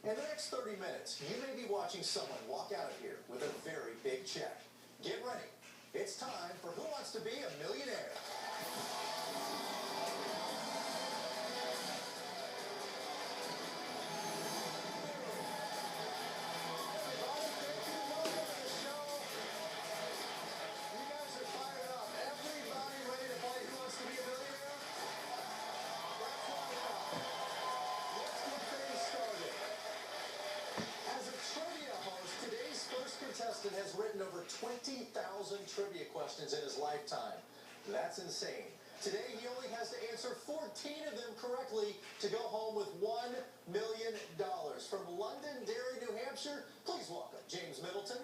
In the next 30 minutes, you may be watching someone walk out of here with a very big check. Get ready. It's time for Who Wants to Be a Millionaire? Contestant has written over 20,000 trivia questions in his lifetime. That's insane. Today, he only has to answer 14 of them correctly to go home with $1 million. From Londonderry, New Hampshire, please welcome James Middleton.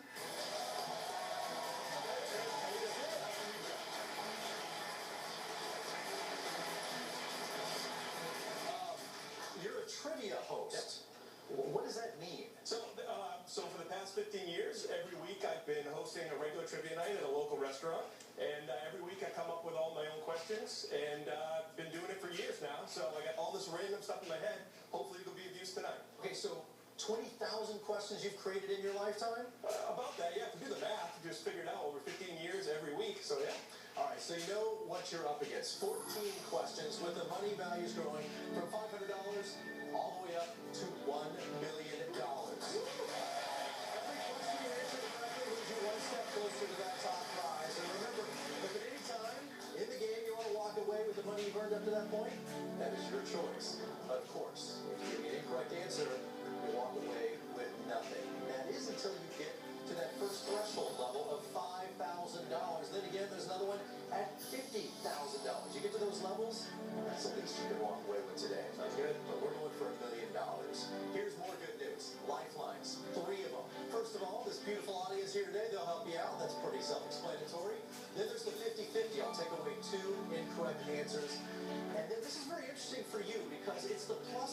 You're a trivia host. What does that mean? So for the past 15 years, every week I've been hosting a regular trivia night at a local restaurant. And every week I come up with all my own questions. And I've been doing it for years now. So I got all this random stuff in my head. Hopefully it'll be of use tonight. Okay, so 20,000 questions you've created in your lifetime? About that, yeah. If you do the math, you just figure it out over 15 years every week. So yeah. All right, so you know what you're up against. 14 questions with the money values growing from $500 all the way up to $1 million. Closer to that top prize. And remember, if at any time in the game you want to walk away with the money you've earned up to that point, that is your choice. Of course, if you get an incorrect answer, you walk away with nothing. That is until you get to that first threshold level of $5,000. Then again, there's another one at $50,000. You get to those levels, that's the least you can walk away with today. Sounds good. But we're going for $1 million. Here's more good news. Lifelines. 3 of them. First of all, this beautiful audience here today, they'll help you out. That's pretty self-explanatory. Then there's the 50-50. I'll take away 2 incorrect answers. And then this is very interesting for you because it's the +1.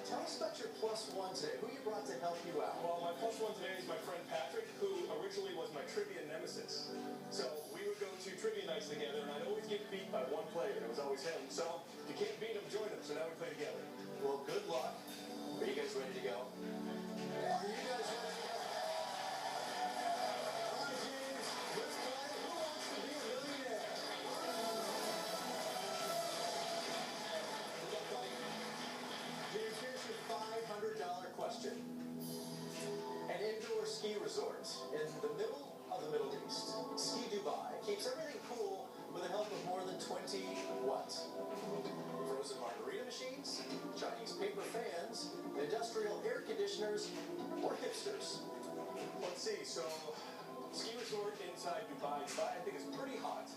Tell us about your +1 today. Who you brought to help you out? Well, my +1 today is my friend Patrick, who originally was my trivia nemesis. So we would go to trivia nights together, and I'd always get beat by one player. It was always him. So if you can't beat him, join him. So now we play together. Well, good luck. Are you guys ready to go? Are you guys ready to go? All right, James, let's play Who Wants to Be a Millionaire? Good luck, buddy. James, here's your $500 question. An indoor ski resort in the middle of the Middle East, Ski Dubai, keeps everything cool with the help of more than 20 what? Frozen margarita machines, Chinese paper fans, industrial air conditioners, or hipsters? Let's see. So ski resort inside Dubai. Dubai, I think, is pretty hot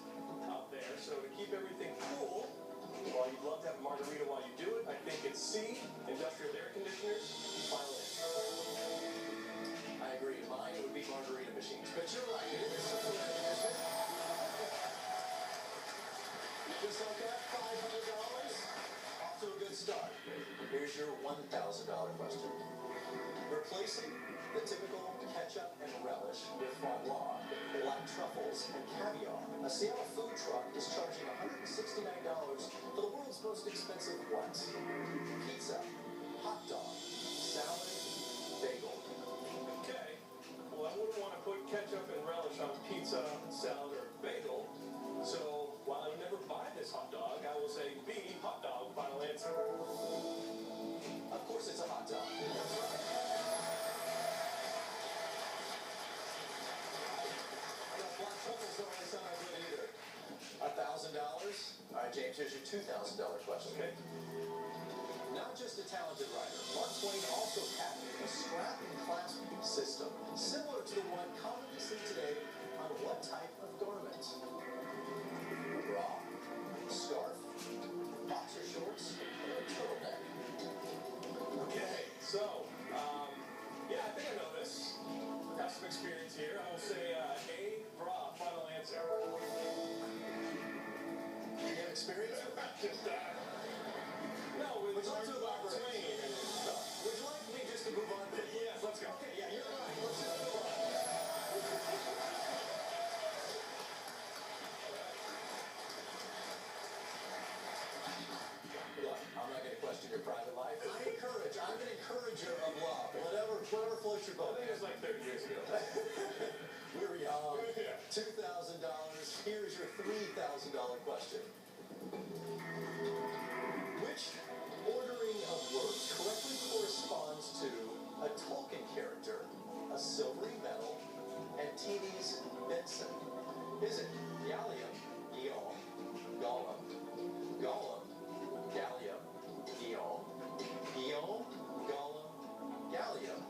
out there. So to keep everything cool, while you'd love to have a margarita while you do it, I think it's C, industrial air conditioners, final answer. I agree. Mine would be margarita machines. But you're right. It is something that is it? Just like that, $500. Off to a good start. Here's your $1,000 question. Replacing the typical ketchup and relish with foie gras, black truffles, and caviar, a Seattle food truck is charging $169 for the world's most expensive what? Pizza, hot dog, salad, bagel. Okay. Well, I wouldn't want to put ketchup and relish on pizza, salad, or bagel. So while I would never buy this hot dog, I will say B, hot dog, final answer. Of course it's a hot dog. That's right. Black truffles don't really sound like good either. $1,000. All right, James, here's your $2,000 question. Okay. Not just a talented writer, Mark Twain also patented a strap and clasp system similar to the one commonly seen today on what type of garment? Bra, scarf, boxer shorts, or turtleneck? Okay, so, yeah, I think I know this. Have some experience here. I will say A, bra, final answer. You have experience? No, with Would you like to Mark elaborate? Twain and stuff. Would you like me just to move on? Yes, let's go. Okay, yeah, you're right. Let's just move on. soldier of love. Whatever floats your boat. I think it was like 30 years ago. We were young. Yeah. $2,000. Here's your $3,000 question. Which ordering of words correctly corresponds to a Tolkien character, a silvery metal, and TV's Benson? Is it Gallium, Eon, Gollum, Gollum, Gallium, Eon, Eon, Gollum, Gallium,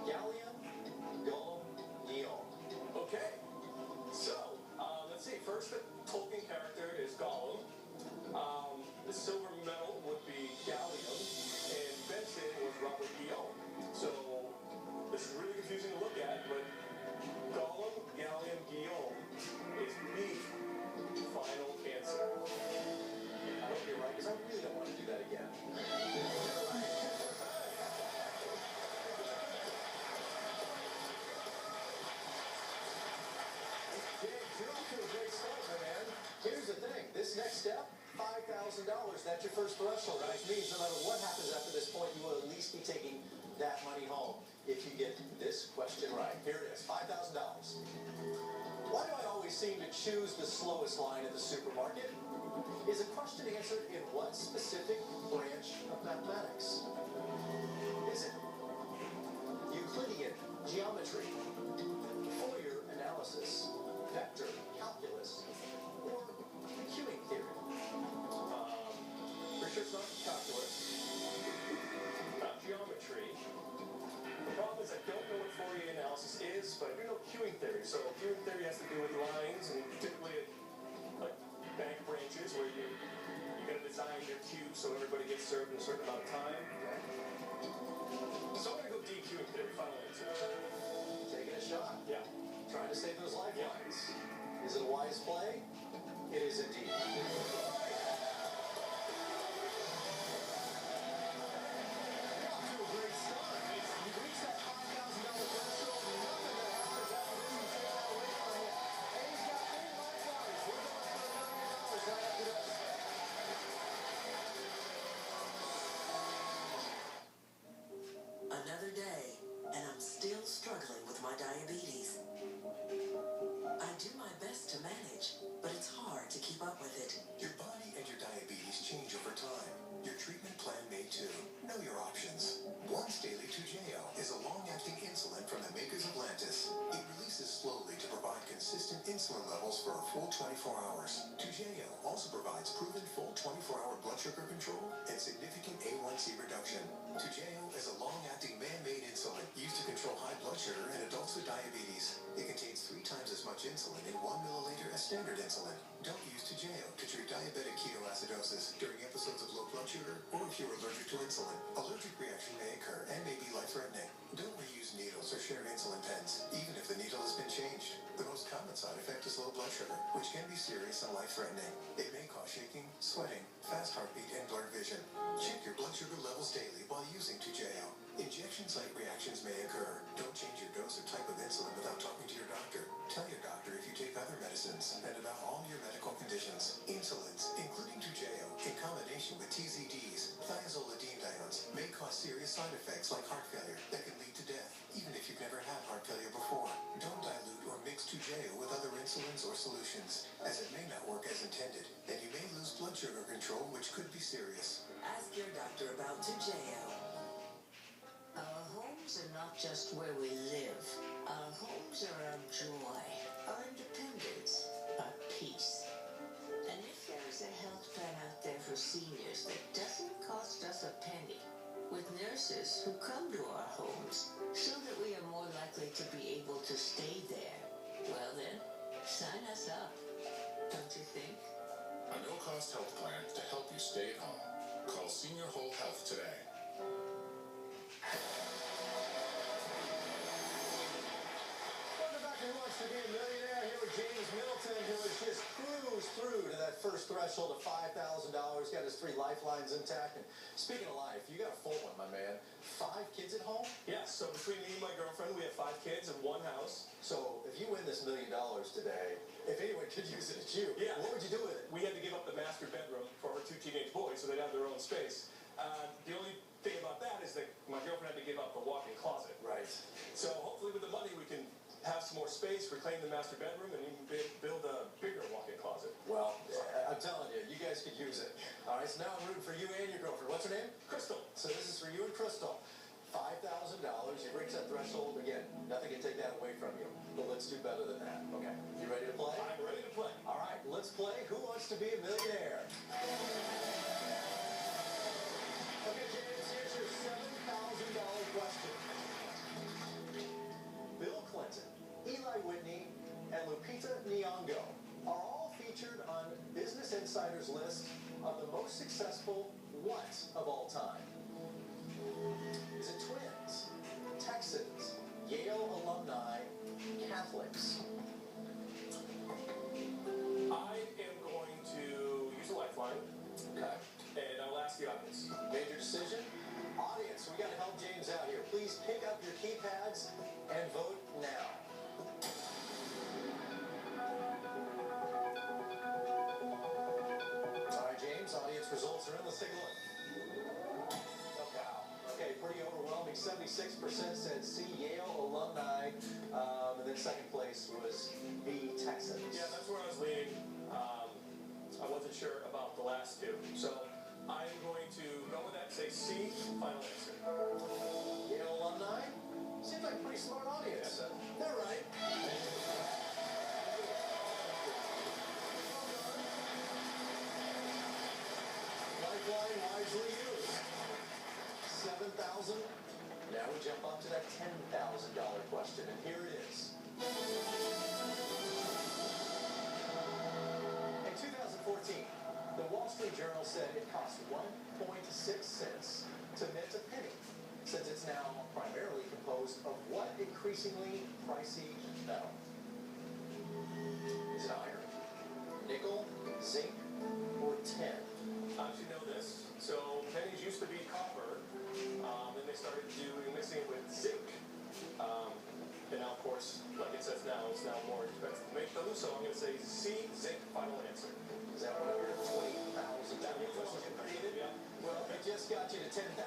Gallium, Gollum, Eon? Okay. So, let's see. First, the Tolkien character is Gollum. The silver metal would be Gallium, and Benson was Robert Eon. So, this is really confusing to look at, but Gollum, Gallium, Guillaume is B. Final answer. I hope you're right, because I really don't want to do that again. You're off to a great start, my man. Here's the thing. This next step, $5,000. That's your first threshold, which means no matter what happens after this point, you will at least be taking that money home if you get this question right. Here it is, $5,000. Why do I always seem to choose the slowest line in the supermarket? Is a question answered in what specific branch of mathematics? Is it Euclidean geometry, Fourier analysis, vector calculus, or queuing theory? Pretty sure it's not calculus, not geometry. The problem is I don't know what Fourier analysis is, but I do know queuing theory. So queuing theory has to do with lines, and typically like bank branches where you're going to design your queue so everybody gets served in a certain amount of time. So I'm going to go D, queuing theory, final answer. Taking a shot. Yeah. Trying to save those lifelines. Is it a wise play? It is indeed. Another day, and I'm still struggling with my diabetes. I do my best to manage, but it's hard to keep up with it. Your body and your diabetes change over time. Your treatment plan may too. Know your options. Once Daily 2JO is a long-acting insulin from the makers of Lantus. It releases slowly to provide consistent insulin levels for a full 24 hours. 2JO also provides proven full 24-hour blood sugar control and significant A1C reduction. 2JO is a long-acting man-made insulin used to control high blood sugar in adults with diabetes. It contains 3 times as much insulin in 1 milliliter as standard insulin. Don't use 2JO to treat diabetic ketoacidosis during episodes of low blood sugar or if you're allergic to insulin. Allergic reaction may occur and may be life-threatening. Don't reuse needles or share insulin pens, even if the needle has been changed. The most common side effect is low blood sugar, which can be serious and life-threatening. It may cause shaking, sweating, fast heartbeat, and blurred vision. Check your blood sugar levels daily while using 2JO. Injection site reactions may occur. Don't change your dose or type of insulin without talking to your doctor. Tell your doctor if you take other medicines and about all your medical conditions. Insulins, including 2JO, in combination with TZDs, thiazolidinediones, may cause serious side effects like heart failure that can lead to death, even if you've never had heart failure before. Don't dilute or mix 2JO with other insulins or solutions, as it may not work as intended, and you may lose blood sugar control, which could be serious. Ask your doctor about 2JO. Our homes are not just where we live. Our homes are our joy, our independence, our peace. And if there's a health plan out there for seniors that doesn't cost us a penny, with nurses who come to our homes so that we are more likely to be able to stay there, well then, sign us up. Don't you think? A no-cost health plan to help you stay at home. Call Senior Whole Health today. Welcome back to Who Wants to Be a Millionaire? Here with James Middleton, who has just cruised through to that first threshold of $5,000, got his 3 lifelines intact. And speaking of life, you got a full one, my man. 5 kids at home? Yeah, so between me and my girlfriend, we have 5 kids and 1 house. So if you win this $1 million today, if anyone could use it, it's you. Yeah. What would you do with it? We had to give up the master bedroom for our 2 teenage boys so they'd have their own space. The only thing about that is that my girlfriend girlfriend had to give up the walk-in closet. Right. So hopefully with the money we can have some more space, reclaim the master bedroom, and even build a bigger walk-in closet. Well, I'm telling you, you guys could use it. All right, so now I'm rooting for you and your girlfriend. What's her name? Crystal. So this is for you and Crystal. $5,000. You reach that threshold again. Nothing can take that away from you. But let's do better than that. Okay. You ready to play? I'm ready to play. All right, let's play Who Wants to Be a Millionaire? Okay, James, here's your $7,000 question. Bill Clinton, Eli Whitney, and Lupita Nyong'o are all featured on Business Insider's list of the most successful what of all time? Is it twins, Texans, Yale alumni, Catholics? I am going to use a lifeline. Okay. And I'll ask the audience. Major decision? Audience, we got to help James out here. Please pick up your keypads and vote now. All right, James, audience results are in. Let's take a look. Oh, wow. Okay, pretty overwhelming. 76% said C, Yale alumni. And then second place was B, Texans. Yeah, that's where I was leaning. I wasn't sure about the last two. So I'm going to go with that, say C, final answer. Yale alumni? Seems like a pretty smart audience. Yeah. They're right. Lifeline wisely used. 7,000. Now we jump up to that $10,000 question, and here it is. In 2014, the Wall Street Journal said it cost 1.6 cents to mint a penny, since it's now primarily composed of what increasingly pricey metal? Is it iron, nickel, zinc, or tin? How did you know this? So pennies used to be copper, then they started mixing it with zinc. And now, of course, like it says now, it's now more expensive to make those. So I'm going to say C, zinc, final answer. Is that one of your $20,000 questions you created? Yeah. Well, it just got you to $10,000.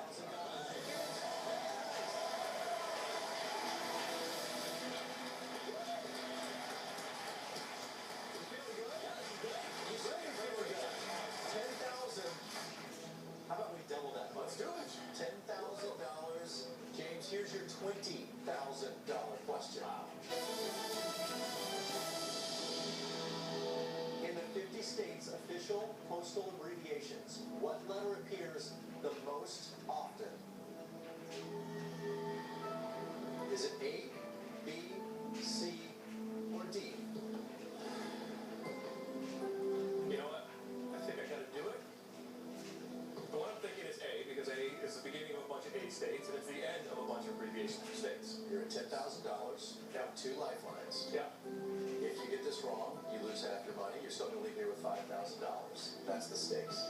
How about we double that much? Let's do it. $10,000. James, here's your $20,000 question. Wow. In the 50 states' official postal abbreviations, what letter appears the most often? Is it A, B, C, or D? You know what? I think I got to do it. The one I'm thinking is A, because A is the beginning of a bunch of A states, and it's the end of a bunch of abbreviation states. You're at $10,000. Now 2 lifelines. Yeah. If you get this wrong, you lose half your money. You're still going to leave here with $5,000. That's the stakes.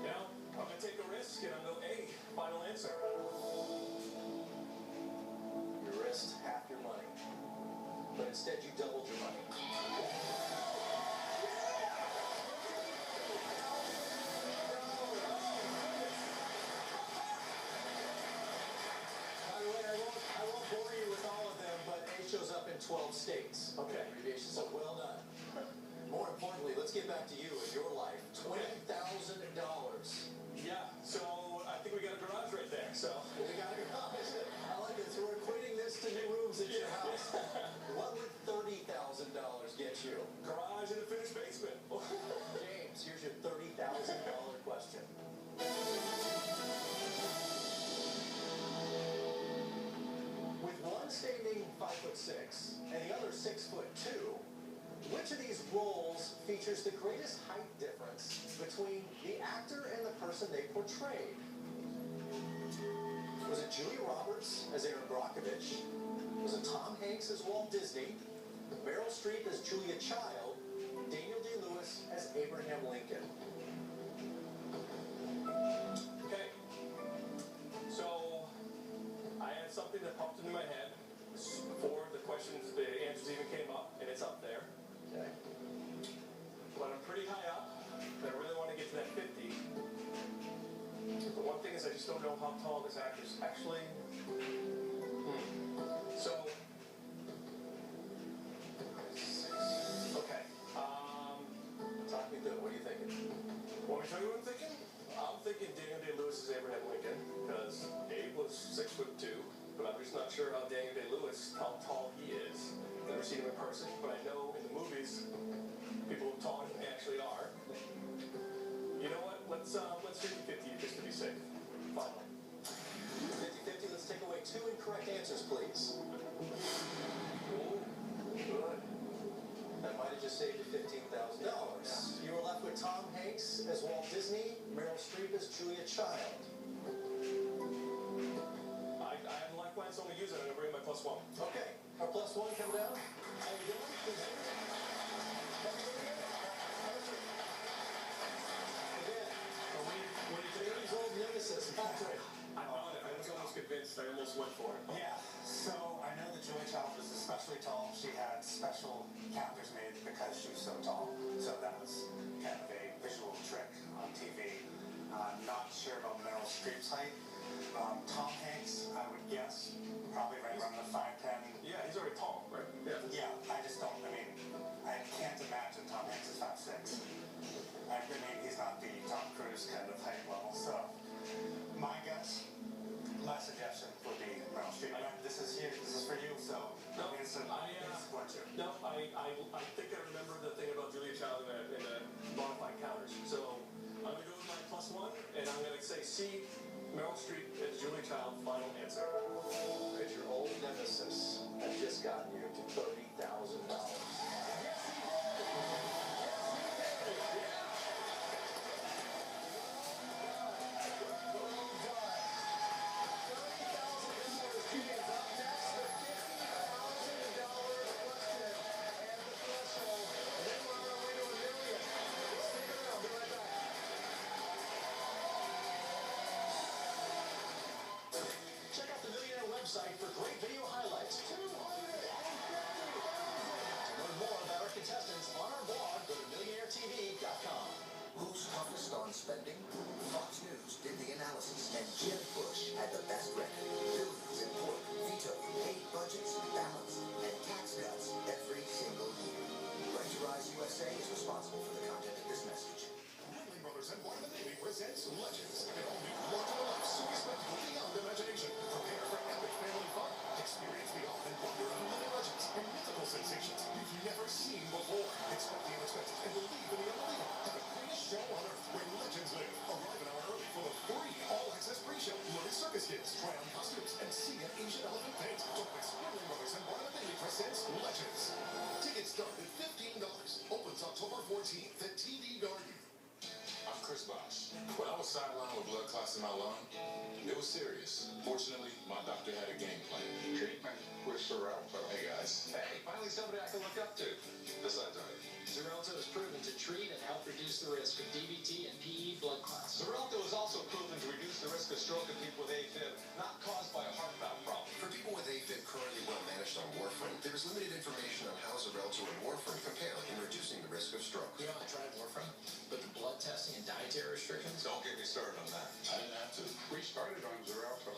Now, I'm going to take a risk, and I'm going to go A, final answer. You risked half your money, but instead you doubled your money. By the way, I won't bore you with all of them, but A shows up in 12 states. Okay. Abbreviation, so well done. More importantly, let's get back to you and your life. $20,000. Yeah, so I think we got a garage right there, so. We got a garage. I like it. So we're equating this to new rooms at your house. What would $30,000 get you? Garage and a finished basement. James, here's your $30,000 question. With one standing 5'6" and the other 6'2", which of these roles features the greatest height difference between the actor and the person they portrayed? Was it Julia Roberts as Aaron Brockovich? Was it Tom Hanks as Walt Disney? Meryl Streep as Julia Child? Daniel Day-Lewis as Abraham Lincoln? Okay. So, I had something that popped into my head before the questions, the answers even came up, and it's up there. Okay. But I'm pretty high up, but I really want to get to that 50. The one thing is I just don't know how tall this actress actually So, okay. Talk me through it. What are you thinking? Want me to tell you what I'm thinking? I'm thinking Daniel Day-Lewis is Abraham Lincoln because Abe was 6'2", but I'm just not sure how Daniel Day-Lewis, how tall he is. Never seen him in person, but I know in the movies, people who tall actually are. You know what? Let's 50-50 just to be safe. Final. 50-50. Let's take away 2 incorrect answers, please. Ooh, good. That might have just saved you $15,000. You were left with Tom Hanks as Walt Disney, Meryl Streep as Julia Child. I have a lifeline, so I'm going to use it. I'm going to bring my +1. Okay, our +1 coming down. How you doing? Again, Brady's old nemesis, Patrick. I was almost convinced. I almost went for it. Yeah, so I know that Julia Child was especially tall. She had special calendars made because she was so tall. So that was kind of a visual trick on TV. Not sure about Meryl Streep's height. Tom Hanks, I would guess, probably right around the 5'10". Yeah, he's already tall, right? Yeah. Yeah, I just don't, I can't imagine Tom Hanks is 5'6". He's not the Tom Cruise kind of height level. So my guess, my suggestion would be Meryl Streep. This is for you, so No, it's a score too. No, I think I remember the thing about Julia Child in the modified counters. So I'm going to go with my +1, and I'm going to say C, Meryl Streep as Julia Child, final answer. Because your old nemesis has just gotten you to $30,000. Check out the Millionaire website for great video highlights. 250,000! To learn more about our contestants on our blog, go to millionairetv.com. Who's toughest on spending? Fox News did the analysis, and Jeb Bush had the best record. Billions in pork, veto, paid budgets, balance, and tax cuts every single year. Right to Rise USA is responsible for the content of this message. Ridley Brothers and Barnum and Bailey presents Legends, an all-new one-to-life series spectacle beyond imagination. Prepare for epic family fun. Experience the awe and wonder of living legends and mythical sensations you've never seen before. Expect the unexpected and believe in the unbelievable. Have the greatest show on earth where legends live. Arrive an hour early for the free all-access pre-show. Learn circus kids, try on costumes, and see an Asian elephant paint. Don't miss Ridley Brothers and Barnum and Bailey presents Legends. Tickets start at $15. Opens October 14th at TD Garden. I'm Chris Bosh. When I was sidelined with blood clots in my lung, it was serious. Fortunately, my doctor had a game plan. Treatment with Xarelto. Hey guys. Hey, finally somebody I can look up to. Besides, Xarelto is proven to treat and help reduce the risk of DVT and PE blood clots. Xarelto is also proven to reduce the risk of stroke in people with AFib, not caused by a heart valve problem. For people with AFib currently well managed on warfarin, there is limited information on how Xarelto and warfarin compare in reducing the risk of stroke. You know, I tried warfarin, but the blood testing and dietary restrictions. don't get me started on that. I didn't have to. We started on Xarelto.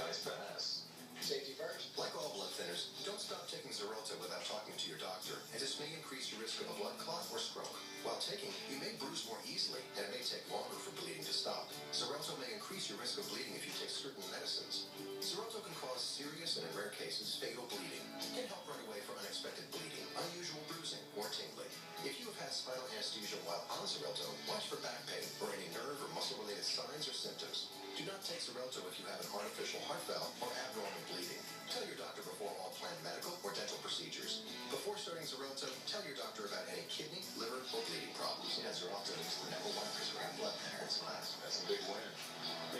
Nice pass. Safety first. Like all blood thinners, don't stop taking Xarelto without talking to your doctor, as this may increase your risk of a blood clot or stroke. While taking, you may bruise more easily, and it may take longer for bleeding to stop. Xarelto may increase your risk of bleeding if you take certain medicines. Xarelto can cause serious and, in rare cases, fatal bleeding. It can help run away for unexpected bleeding, unusual bruising, or tingling. If you have had spinal anesthesia while on Xarelto, watch for back pain or any nerve or muscle-related signs or symptoms. Do not take Xarelto if you have an artificial heart valve or abnormal bleeding. Tell your doctor before all planned medical or dental procedures. Before starting Xarelto, tell your doctor about any kidney, liver, or bleeding problems. Yeah, Xarelto is the #1 prescribed blood thinner in its class. That's a big win.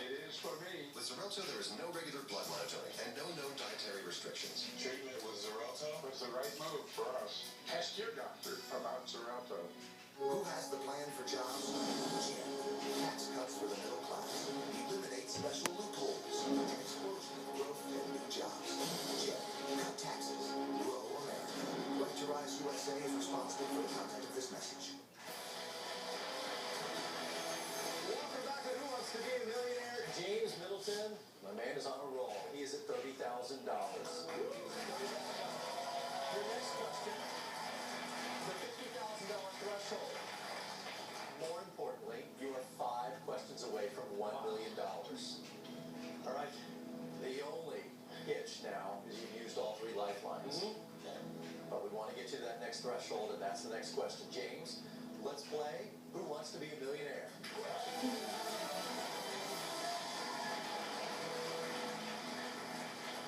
It is for me. With Xarelto, there is no regular blood monitoring and no known dietary restrictions. Treatment with Xarelto was the right move for us. Ask your doctor about Xarelto. Who has the plan for jobs? Jeb. Tax cuts for the middle class. Eliminate special loopholes. An explosion of growth and new jobs. Jeb. Cut taxes. Grow America. Right to Rise USA is responsible for the content of this message. Welcome back to Who Wants to Be a Millionaire? James, Middleton, My man is on a roll. He is at $30,000. Your next question, the $50,000 threshold. More importantly, you are 5 questions away from $1 million. All right. The only hitch now is you've used all 3 lifelines. But we want to get you to that next threshold, and that's the next question. James, let's play Who Wants to Be a Millionaire?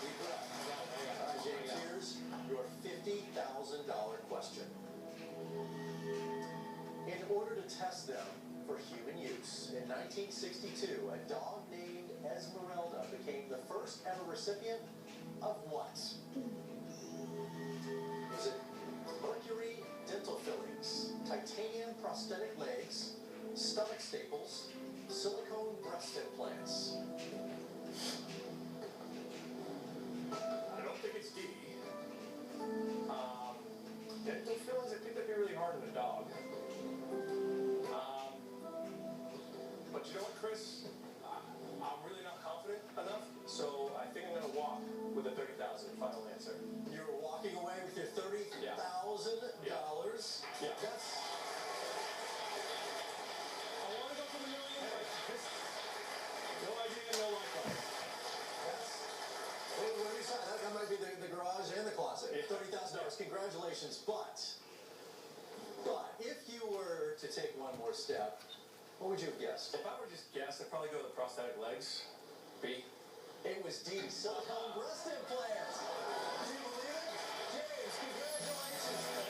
Deep breath. All right, James, here's your $50,000 question. In order to test them for human use, in 1962, a dog named Esmeralda became the first ever recipient of what? Was it mercury dental fillings, titanium prosthetic legs, stomach staples, silicone breast implants? I don't think it's D. Dental fillings, I think that'd be really hard on a dog. But you know what, Chris? I'm really not confident enough, so I think I'm going to walk with a $30,000 final answer. You're walking away with your $30,000. Yeah. That's. I want to go for the million, but no idea, no lifeline. What do you say? That might be the garage and the closet. $30,000. Congratulations, but if you were to take one more step, what would you have guessed? If I were just guess, I'd probably go with the prosthetic legs. B. It was D, silicone breast implants. Do you believe it? James, congratulations.